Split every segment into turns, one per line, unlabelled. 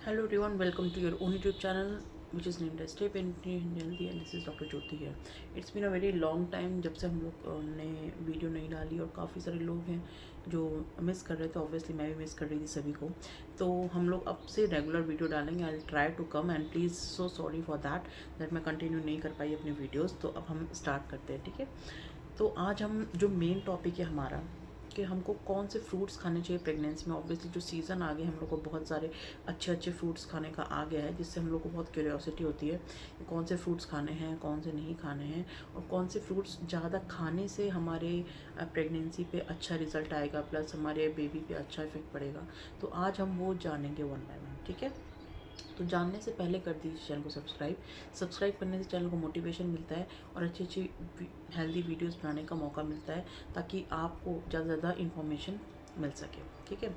Hello everyone, welcome to your own YouTube channel which is named as Stay Painting Healthy and this is Dr. Jyoti here. It's been a very long time जब से हम लोग ने video नहीं डाली और काफ़ी सारे लोग हैं जो मिस कर रहे थे. ऑब्वियसली मैं भी मिस कर रही थी सभी को. तो हम लोग अब से रेगुलर वीडियो डालेंगे. I will try to come and please so sorry for that मैं कंटिन्यू नहीं कर पाई अपनी वीडियोज़. तो अब हम स्टार्ट करते हैं, ठीक है. तो आज हम जो मेन टॉपिक है हमारा कि हमको कौन से फ्रूट्स खाने चाहिए प्रेगनेंसी में. ऑब्वियसली जो सीज़न आ गया हम लोग को बहुत सारे अच्छे अच्छे फ्रूट्स खाने का आ गया है, जिससे हम लोग को बहुत क्यूरियोसिटी होती है कि कौन से फ्रूट्स खाने हैं, कौन से नहीं खाने हैं, और कौन से फ्रूट्स ज़्यादा खाने से हमारे प्रेगनेंसी पे अच्छा रिजल्ट आएगा, प्लस हमारे बेबी पे अच्छा इफेक्ट पड़ेगा. तो आज हम वो जानेंगे वन बाय वन, ठीक है. तो जानने से पहले कर दीजिए चैनल को सब्सक्राइब करने से चैनल को मोटिवेशन मिलता है और अच्छी अच्छी हेल्दी वीडियोस बनाने का मौका मिलता है, ताकि आपको ज़्यादा से ज़्यादा इन्फॉर्मेशन मिल सके, ठीक है.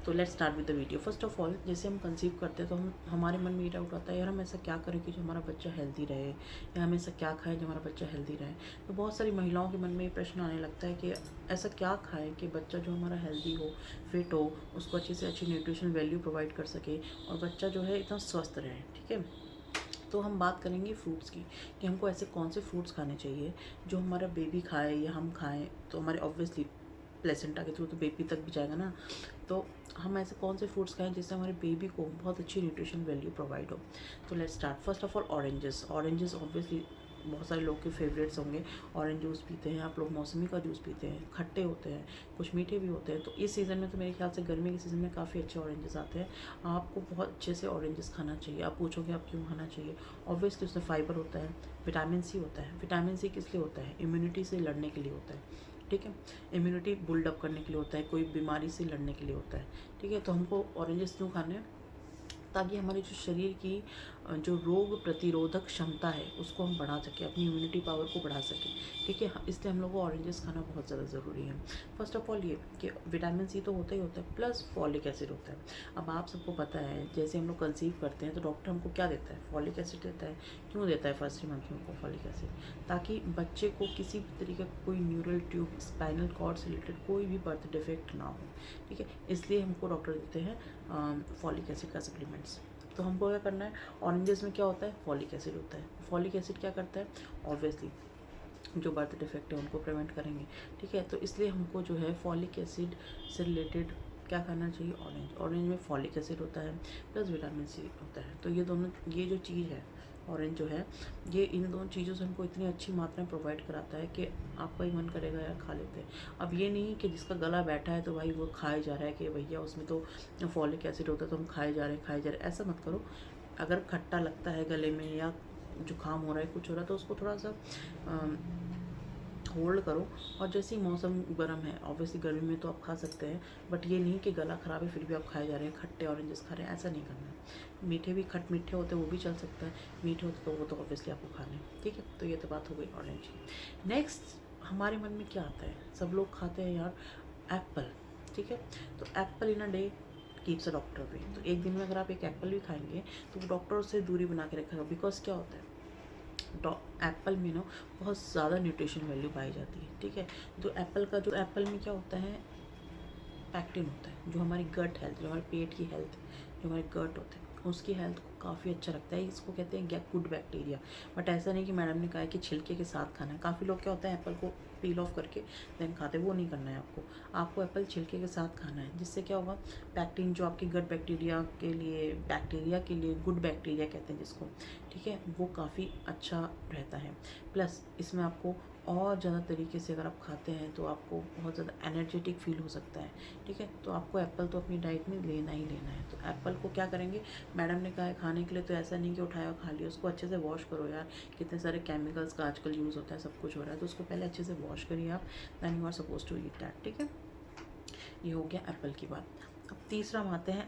तो let's start with the video. First of all, जैसे हम कंसीव करते हैं तो हमारे मन में ये डाउट आता है, यार हम ऐसा क्या करें कि जो हमारा बच्चा हेल्दी रहे, या हम ऐसा क्या खाएं जो हमारा बच्चा हेल्दी रहे. तो बहुत सारी महिलाओं के मन में ये प्रश्न आने लगता है कि ऐसा क्या खाएं कि बच्चा जो हमारा हेल्दी हो, फिट हो, उसको अच्छी से अच्छी न्यूट्रिशन वैल्यू प्रोवाइड कर सके और बच्चा जो है एकदम स्वस्थ रहे, ठीक है. तो हम बात करेंगे फ्रूट्स की कि हमको ऐसे कौन से फ्रूट्स खाने चाहिए जो हमारा बेबी खाए या हम खाएं. तो हमारे ऑब्वियसली प्लेसेंटा के थ्रू तो बेबी तक भी जाएगा ना. तो हम ऐसे कौन से फ्रूट्स खाएं जिससे हमारे बेबी को बहुत अच्छी न्यूट्रिशन वैल्यू प्रोवाइड हो. तो let's start. First of all, oranges obviously बहुत सारे लोग के फेवरेट्स होंगे. ऑरेंज जूस पीते हैं आप लोग, मौसमी का जूस पीते हैं, खट्टे होते हैं, कुछ मीठे भी होते हैं. तो इस सीज़न में तो मेरे ख्याल से गर्मी के सीज़न में काफ़ी अच्छे ऑरेंजेस आते हैं. आपको बहुत अच्छे से ऑरेंजेस खाना चाहिए. आप पूछोगे आप क्यों खाना चाहिए. ऑब्वियसली उसमें फाइबर होता है, विटामिन सी होता है. विटामिन सी किस लिए होता है? इम्यूनिटी से लड़ने के लिए होता है, ठीक है. इम्यूनिटी बिल्डअप करने के लिए होता है, कोई बीमारी से लड़ने के लिए होता है, ठीक है. तो हमको ऑरेंजेस क्यों खाने हैं? ताकि हमारे जो शरीर की जो रोग प्रतिरोधक क्षमता है उसको हम बढ़ा सकें, अपनी इम्यूनिटी पावर को बढ़ा सकें, ठीक है. इसलिए हम लोग को ऑरेंजेस खाना बहुत ज़्यादा ज़रूरी है. फर्स्ट ऑफ ऑल ये कि विटामिन सी तो होता ही होता है, प्लस फॉलिक एसिड होता है. अब आप सबको पता है, जैसे हम लोग कंसीव करते हैं तो डॉक्टर हमको क्या देता है? फॉलिक एसिड देता है. क्यों देता है फर्स्ट 3 मंथ में हमको फॉलिक एसिड? ताकि बच्चे को किसी भी तरीके का कोई न्यूरल ट्यूब, स्पाइनल कॉर्ड से रिलेटेड कोई भी बर्थ डिफेक्ट ना हो, ठीक है. इसलिए हमको डॉक्टर देते हैं फॉलिक एसिड का सप्लीमेंट्स. तो हमको क्या करना है? ऑरेंजेस में क्या होता है? फॉलिक एसिड होता है. फॉलिक एसिड क्या करता है? ऑब्वियसली जो बर्थ डिफेक्ट है उनको प्रिवेंट करेंगे, ठीक है. तो इसलिए हमको जो है फॉलिक एसिड से रिलेटेड क्या करना चाहिए? ऑरेंज में फॉलिक एसिड होता है, प्लस विटामिन सी होता है. तो ये दोनों, ये जो चीज़ है ऑरेंज जो है, ये इन दोनों चीज़ों से हमको इतनी अच्छी मात्रा में प्रोवाइड कराता है कि आपका ही मन करेगा यार खा लेते हैं. अब ये नहीं कि जिसका गला बैठा है तो भाई वो खाए जा रहा है कि भैया उसमें तो फॉलिक एसिड होता है तो हम खाए जा रहे हैं. ऐसा मत करो. अगर खट्टा लगता है गले में या जुकाम हो रहा है, कुछ हो रहा है, तो उसको थोड़ा सा होल्ड करो. और जैसे ही मौसम गर्म है, ऑब्वियसली गर्मी में तो आप खा सकते हैं, बट ये नहीं कि गला ख़राब है फिर भी आप खाए जा रहे हैं, खट्टे ऑरेंजेस खा रहे हैं, ऐसा नहीं करना है. मीठे भी खट मीठे होते हैं वो भी चल सकता है, मीठे होते तो वो तो ऑब्वियसली आपको खाने हैं, ठीक है. तो ये तो बात हो गई ऑरेंज की. नेक्स्ट हमारे मन में क्या आता है? सब लोग खाते हैं यार एप्पल, ठीक है. तो apple in a day keeps a doctor away. तो एक दिन में अगर आप एक एप्पल भी खाएंगे तो वो डॉक्टर से दूरी बना के रखेगा. बिकॉज क्या होता है, एप्पल में ना बहुत ज़्यादा न्यूट्रिशन वैल्यू पाई जाती है, ठीक है. तो एप्पल में क्या होता है? पैक्टिन होता है, जो हमारी गट हेल्थ, जो हमारे पेट की हेल्थ, जो हमारे गट होते हैं उसकी हेल्थ को काफ़ी अच्छा रखता है. इसको कहते हैं गुड बैक्टीरिया. बट ऐसा नहीं कि मैडम ने कहा है कि छिलके के साथ खाना है. काफ़ी लोग क्या होता है एप्पल को पील ऑफ करके देन खाते हैं, वो नहीं करना है आपको एप्पल छिलके के साथ खाना है. जिससे क्या होगा? पैक्टिन जो आपकी गट बैक्टीरिया के लिए गुड बैक्टीरिया कहते हैं जिसको, ठीक है, वो काफ़ी अच्छा रहता है. प्लस इसमें आपको और ज़्यादा तरीके से अगर आप खाते हैं तो आपको बहुत ज़्यादा एनर्जेटिक फील हो सकता है, ठीक है. तो आपको एप्पल तो अपनी डाइट में लेना ही लेना है. तो एप्पल को क्या करेंगे? मैडम ने कहा है खाने के लिए, तो ऐसा नहीं कि उठाया खा लिया. उसको अच्छे से वॉश करो यार. कितने सारे केमिकल्स का आजकल यूज़ होता है, सब कुछ हो रहा है, तो उसको पहले अच्छे से वॉश करिए आप, then you are suppose to eat that, ठीक है. ये हो गया एप्पल की बात. अब तीसरा हम आते हैं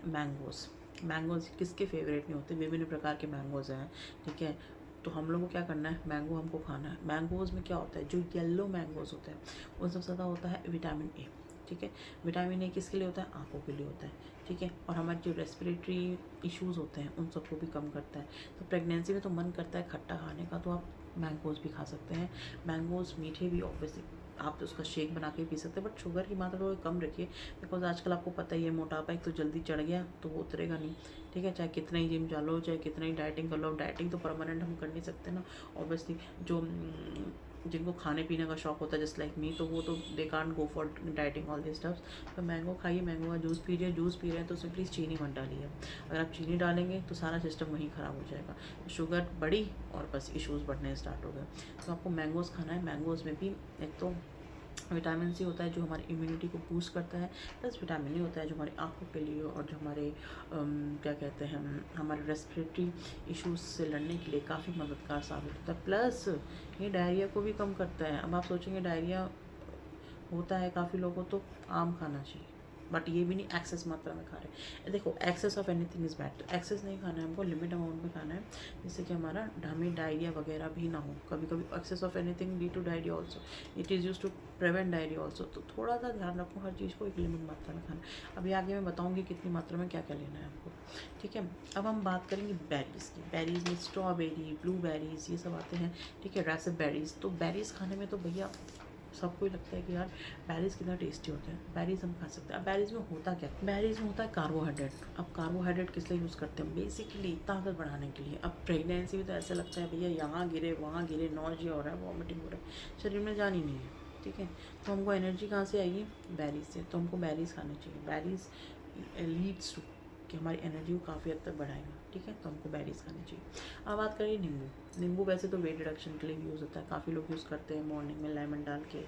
मैंगोज़ किसके फेवरेट नहीं होते? विभिन्न प्रकार के मैंगोज़ हैं, ठीक है. तो हम लोग को क्या करना है? मैंगो हमको खाना है. मैंगोज़ में क्या होता है? जो येलो मैंगोज़ होते हैं उन सबसे ज़्यादा होता है विटामिन ए, ठीक है. विटामिन ए किसके लिए होता है? आँखों के लिए होता है, ठीक है. और हमारे जो रेस्पिरेटरी इश्यूज़ होते हैं उन सबको भी कम करता है. तो प्रेगनेंसी में तो मन करता है खट्टा खाने का, तो आप मैंगोज़ भी खा सकते हैं. मैंगोज़ मीठे भी ऑब्वियसली आप उसका शेक बना के पी सकते हैं, बट शुगर की मात्रा थोड़ी कम रखिए, बिकॉज आजकल आपको पता ही है मोटापा एक तो जल्दी चढ़ गया तो वो उतरेगा नहीं। ठीक है, चाहे कितना ही जिम चालो, चाहे कितना ही डाइटिंग कर लो, डाइटिंग तो परमानेंट हम कर नहीं सकते ना ऑब्वियसली। जो जिनको खाने पीने का शौक होता है जस्ट लाइक मी, तो वो तो they can't go for dieting all this stuffs. तो मैंगो खाइए, मैंगो का जूस पीजिए, जूस पी रहे हैं तो उसमें प्लीज़ चीनी मत डालिए। अगर आप चीनी डालेंगे तो सारा सिस्टम वहीं ख़राब हो जाएगा, शुगर बढ़ी और बस इश्यूज़ बढ़ने स्टार्ट हो गए। तो आपको मैंगोज़ खाना है। मैंगोज़ में भी एक तो विटामिन सी होता है जो हमारी इम्यूनिटी को बूस्ट करता है, प्लस विटामिन ई होता है जो हमारी आँखों के लिए और जो हमारे क्या कहते हैं हमारे रेस्पिरेटरी इश्यूज से लड़ने के लिए काफ़ी मददगार साबित होता है। प्लस ये डायरिया को भी कम करता है। अब आप सोचेंगे डायरिया होता है काफ़ी लोगों को, तो आम खाना चाहिए, बट ये भी नहीं एक्सेस मात्रा में खा रहे हैं। देखो excess of anything is bad, तो एक्सेस नहीं खाना है हमको, लिमिट अमाउंट में खाना है, जिससे कि हमारा हमें डायरिया वगैरह भी ना हो। कभी कभी excess of anything lead to diarrhoea also, it is use to prevent diarrhoea also. तो थोड़ा सा ध्यान रखो हर चीज़ को एक लिमिट मात्रा में खाना। अभी आगे मैं बताऊँगी कितनी मात्रा में क्या क्या लेना है आपको। ठीक है, अब हम बात करेंगे बेरीज़ की। बेरीज़ में स्ट्रॉबेरी, ब्लूबेरीज़ ये सब आते हैं। ठीक है, रेसिप तो बेरीज़ खाने में तो भैया सबको ही लगता है कि यार बेरीज़ कितना टेस्टी होते हैं, बेरीज़ हम खा सकते हैं। अब बेरीज़ में होता क्या, बेरीज़ में होता है कार्बोहाइड्रेट। अब कार्बोहाइड्रेट किस लिए यूज़ करते हैं, बेसिकली ताकत बढ़ाने के लिए। अब प्रेगनेंसी में तो ऐसा लगता है भैया यहाँ गिरे वहाँ गिरे, नॉजिया हो रहा है, वॉमिटिंग हो रहा है, शरीर में जान ही नहीं है। ठीक है, तो हमको एनर्जी कहाँ से आएगी, बेरीज़ से। तो हमको बेरीज़ खानी चाहिए। बेरीज़ लीड्स टू कि हमारी एनर्जी को काफ़ी हद तक बढ़ाएगा। ठीक है, तो हमको बेरीज़ खानी चाहिए। अब बात करिए नींबू। नींबू वैसे तो वेट रिडक्शन के लिए भी यूज़ होता है, काफ़ी लोग यूज़ करते हैं मॉर्निंग में, लेमन डाल के,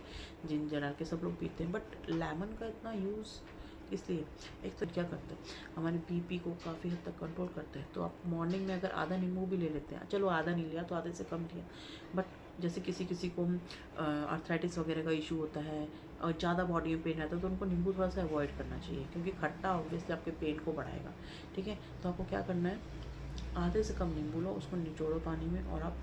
जिंजर डाल के सब लोग पीते हैं, बट लेमन का इतना यूज़ इसलिए, एक तो क्या करता है हमारे बीपी को काफ़ी हद तक कंट्रोल करता है। तो आप मॉर्निंग में अगर आधा नींबू भी ले लेते हैं, चलो आधा नहीं लिया तो आधे से कम लिया, बट जैसे किसी किसी को आर्थराइटिस वगैरह का इशू होता है और ज़्यादा बॉडी में पेन रहता है, तो उनको नींबू थोड़ा सा अवॉइड करना चाहिए, क्योंकि खट्टा ऑब्वियसली आपके पेन को बढ़ाएगा। ठीक है, तो आपको क्या करना है, आधे से कम नींबू लो, उसको निचोड़ो पानी में, और आप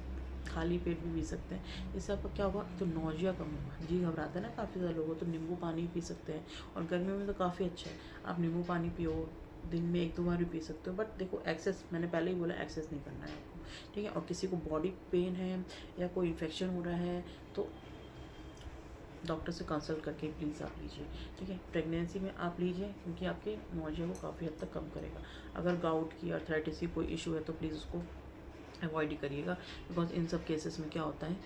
खाली पेट भी पी सकते हैं। इससे आपका क्या होगा, तो नौजिया कम होगा। जी घबराता है ना काफ़ी ज़्यादा लोगों, तो नींबू पानी पी सकते हैं, और गर्मियों में तो काफ़ी अच्छा है आप नींबू पानी पियो, दिन में 1-2 बार भी पी सकते हो। बट देखो एक्सेस, मैंने पहले ही बोला एक्सेस नहीं करना है आपको। ठीक है, और किसी को बॉडी पेन है या कोई इन्फेक्शन हो रहा है तो डॉक्टर से कंसल्ट करके प्लीज़ आप लीजिए। ठीक है, प्रेगनेंसी में आप लीजिए, क्योंकि आपके नौजिया को काफ़ी हद तक कम करेगा। अगर गाउट की, अर्थराइटिस की कोई इशू है तो प्लीज़ उसको अवॉइड ही करिएगा, बिकॉज इन सब केसेस में क्या होता है,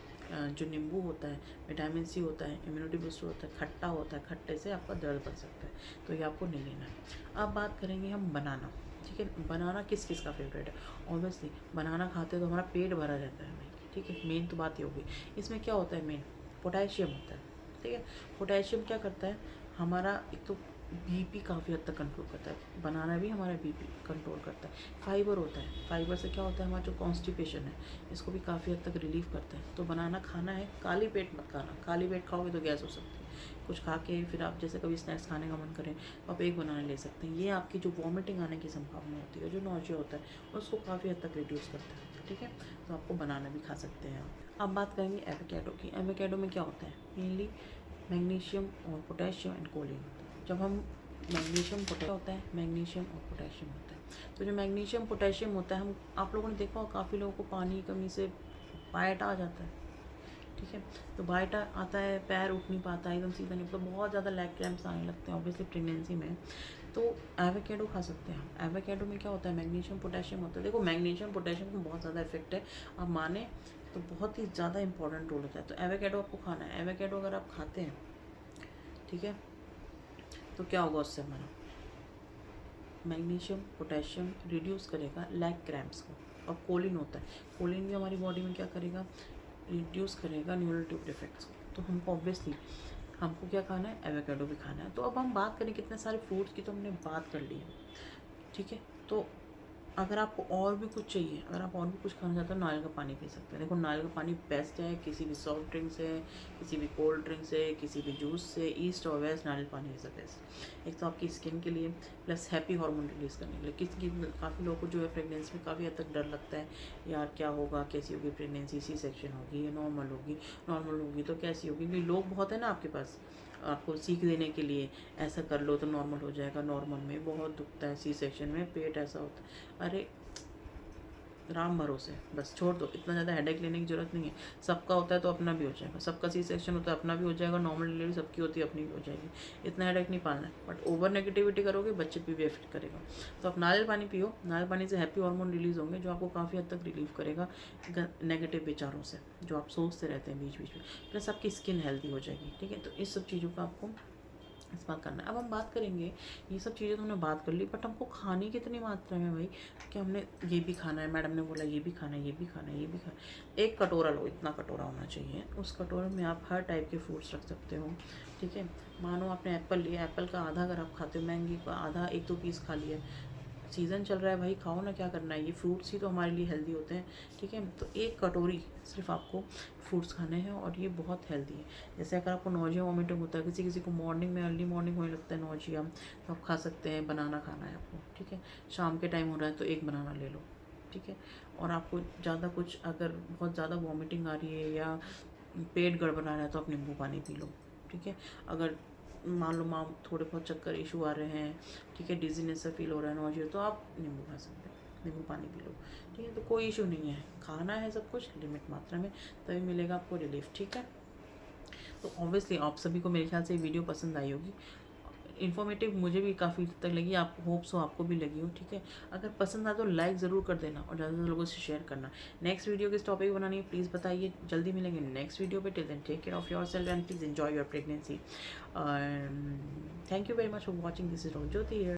जो नींबू होता है, विटामिन सी होता है, इम्यूनिटी बूस्टर होता है, खट्टा होता है, खट्टे से आपका दर्द बढ़ सकता है, तो ये आपको नहीं लेना है। अब बात करेंगे हम बनाना। ठीक है, बनाना किस किस का फेवरेट है, ऑब्वियसली बनाना खाते तो हमारा पेट भरा रहता है भाई। ठीक है, मेन तो बात ये होगी। इसमें क्या होता है, मेन पोटेशियम होता है। ठीक है, पोटेशियम क्या करता है, हमारा एक तो बीपी काफ़ी हद तक कंट्रोल करता है, बनाना भी हमारा बीपी कंट्रोल करता है। फाइबर होता है, फाइबर से क्या होता है, हमारा जो कॉन्स्टिपेशन है इसको भी काफ़ी हद तक रिलीफ करता है। तो बनाना खाना है, खाली पेट मत खाना, खाली पेट खाओगे तो गैस हो सकती है। कुछ खा के फिर आप जैसे कभी स्नैक्स खाने का मन करें तो आप एक बनाना ले सकते हैं, ये आपकी जो वॉमिटिंग आने की संभावना होती है, जो नौजिया होता है उसको काफ़ी हद तक रिड्यूस करता है। ठीक है, तो आपको बनाना भी खा सकते हैं आप। अब बात करेंगे एवोकाडो की। एवोकाडो में क्या होता है, मेनली मैग्नीशियम और पोटेशियम एंड कोलिन। जब हम मैग्नीशियम पोटेशियम होता है, मैग्नीशियम और पोटेशियम होता है, तो जो मैग्नीशियम पोटेशियम होता है, हम आप लोगों ने देखा होगा काफ़ी लोगों को पानी की कमी से बाइट आ जाता है। ठीक है, तो बाइट आता है, पैर उठ नहीं पाता है, एकदम सीधा नहीं, मतलब बहुत ज़्यादा लेग क्रैम्प्स आने लगते हैं ऑब्वियसली प्रेगनेंसी में, तो एवोकाडो खा सकते हैं हम। एवोकाडो में क्या होता है, मैग्नीशियम पोटेशियम होता है। देखो मैग्नीशियम पोटेशियम का बहुत ज़्यादा इफेक्ट है, आप माने तो बहुत ही ज़्यादा इंपॉर्टेंट रोल होता है। तो एवोकाडो आपको खाना है। एवोकाडो अगर आप खाते हैं, ठीक है, तो क्या होगा उससे, हमारा मैग्नीशियम पोटेशियम रिड्यूस करेगा लेग क्रैम्प्स को। और कोलिन होता है, कोलिन भी हमारी बॉडी में क्या करेगा, रिड्यूस करेगा न्यूरल ट्यूब डिफेक्ट्स को। तो हमको ऑब्वियसली हमको क्या खाना है, एवोकाडो भी खाना है। तो अब हम बात करें कितने सारे फ्रूट्स की, तो हमने बात कर ली है। ठीक है, तो अगर आपको और भी कुछ चाहिए, अगर आप और भी कुछ खाना चाहते हो, नारियल का पानी पी सकते हैं। देखो नारियल का पानी बेस्ट है, किसी भी सॉफ्ट ड्रिंक से, किसी भी कोल्ड ड्रिंक से, किसी भी जूस से, ईस्ट और वेस्ट नारियल पानी इज़ द बेस्ट। एक तो आपकी स्किन के लिए, प्लस हैप्पी हार्मोन रिलीज़ करने के लिए। किसी काफ़ी लोगों को जो है प्रेगनेंसी में काफ़ी हद तक डर लगता है, यार क्या होगा, कैसी होगी प्रेगनेंसी, सी सेक्शन होगी या नॉर्मल होगी, नॉर्मल होगी तो कैसी होगी, क्योंकि लोग बहुत है ना आपके पास आपको सीख देने के लिए, ऐसा कर लो तो नॉर्मल हो जाएगा, नॉर्मल में बहुत दुखता है, सी सेक्शन में पेट ऐसा होता है। अरे राम भरोसे, बस छोड़ दो, इतना ज़्यादा हेडेक लेने की ज़रूरत नहीं है। सबका होता है तो अपना भी हो जाएगा, सबका सी सेक्शन होता है अपना भी हो जाएगा, नॉर्मल डिलीवरी सबकी होती है अपनी भी हो जाएगी। इतना हेडेक नहीं पालना है, बट ओवर नेगेटिविटी करोगे बच्चे पे भी इफेक्ट करेगा। तो आप नारियल पानी पियो, नारियल पानी से हैप्पी हार्मोन रिलीज़ होंगे जो आपको काफ़ी हद तक रिलीव करेगा नेगेटिव विचारों से जो आप सोचते रहते हैं बीच बीच में। प्लस आपकी स्किन हेल्दी हो जाएगी, ठीक है। तो इस सब चीज़ों का आपको इस्तेमाल करना है। अब हम बात करेंगे, ये सब चीज़ें तो हमने बात कर ली, बट हमको खाने कितनी मात्रा में भाई, कि हमने ये भी खाना है, मैडम ने बोला ये भी खाना है, ये भी खाना है, ये भी खाना। एक कटोरा लो, इतना कटोरा होना चाहिए, उस कटोरे में आप हर टाइप के फ्रूट्स रख सकते हो, ठीक है। मानो आपने एप्पल लिया, एप्पल का आधा अगर आप खाते हो, मैंगो का आधा 1-2 पीस खा लिया, सीज़न चल रहा है भाई, खाओ ना, क्या करना है, ये फ्रूट्स ही तो हमारे लिए हेल्दी होते हैं, ठीक है। तो एक कटोरी सिर्फ आपको फ्रूट्स खाने हैं और ये बहुत हेल्दी है। जैसे अगर आपको नोजिया वॉमिटिंग होता है, किसी किसी को मॉर्निंग में अर्ली मॉर्निंग होने लगता है नोजिया, तो आप खा सकते हैं, बनाना खाना है आपको, ठीक है। शाम के टाइम हो रहा है तो एक बनाना ले लो, ठीक है। और आपको ज़्यादा कुछ अगर बहुत ज़्यादा वॉमिटिंग आ रही है या पेट गड़बड़ा रहा है तो आप नींबू पानी पी लो, ठीक है। अगर मान लो थोड़े बहुत चक्कर इशू आ रहे हैं, ठीक है, डिजीनेस सा फील हो रहा है, नॉजिया, तो आप नींबू खा सकते हैं, नींबू पानी पी लो, ठीक है। तो कोई इशू नहीं है, खाना है सब कुछ लिमिट मात्रा में, तभी मिलेगा आपको रिलीफ, ठीक है। तो ऑब्वियसली आप सभी को मेरे ख्याल से ये वीडियो पसंद आई होगी, इन्फॉर्मेटिव मुझे भी काफ़ी हद तक लगी, आप होप्स हो आपको भी लगी हो, ठीक है। अगर पसंद आए तो लाइक ज़रूर कर देना और ज़्यादा से ज़्यादा लोगों से शेयर करना। नेक्स्ट वीडियो किस टॉपिक बनानी है प्लीज़ बताइए, जल्दी मिलेंगे नेक्स्ट वीडियो पे। Till then take care of your self and please enjoy your pregnancy. Thank you very much for watching, this is Jyoti here.